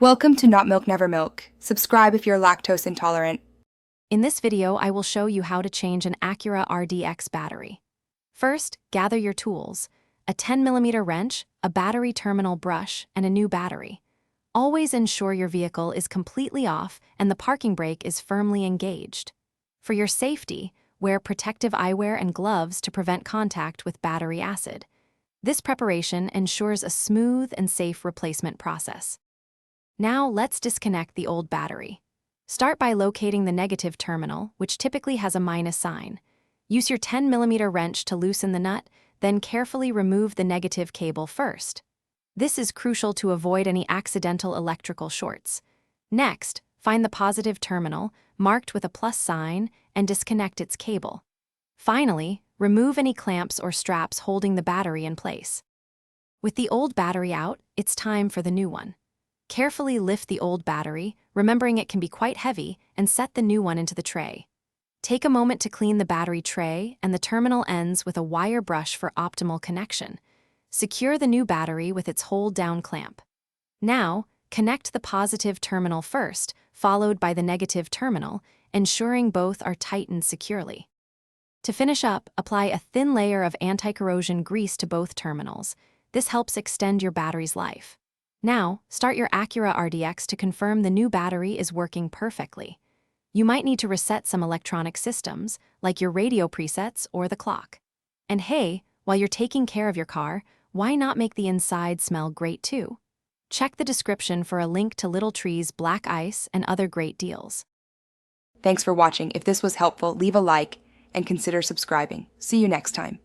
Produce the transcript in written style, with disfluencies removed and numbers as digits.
Welcome to Not Milk Never Milk. Subscribe if you're lactose intolerant. In this video, I will show you how to change an Acura RDX battery. First, gather your tools: a 10mm wrench, a battery terminal brush, and a new battery. Always ensure your vehicle is completely off and the parking brake is firmly engaged. For your safety, wear protective eyewear and gloves to prevent contact with battery acid. This preparation ensures a smooth and safe replacement process. Now let's disconnect the old battery. Start by locating the negative terminal, which typically has a minus sign. Use your 10mm wrench to loosen the nut, then carefully remove the negative cable first. This is crucial to avoid any accidental electrical shorts. Next, find the positive terminal, marked with a plus sign, and disconnect its cable. Finally, remove any clamps or straps holding the battery in place. With the old battery out, it's time for the new one. Carefully lift the old battery, remembering it can be quite heavy, and set the new one into the tray. Take a moment to clean the battery tray and the terminal ends with a wire brush for optimal connection. Secure the new battery with its hold-down clamp. Now, connect the positive terminal first, followed by the negative terminal, ensuring both are tightened securely. To finish up, apply a thin layer of anti-corrosion grease to both terminals. This helps extend your battery's life. Now, start your Acura RDX to confirm the new battery is working perfectly. You might need to reset some electronic systems, like your radio presets or the clock. And hey, while you're taking care of your car, why not make the inside smell great too? Check the description for a link to Little Tree's black ice and other great deals. Thanks for watching. If this was helpful, leave a like and consider subscribing. See you next time.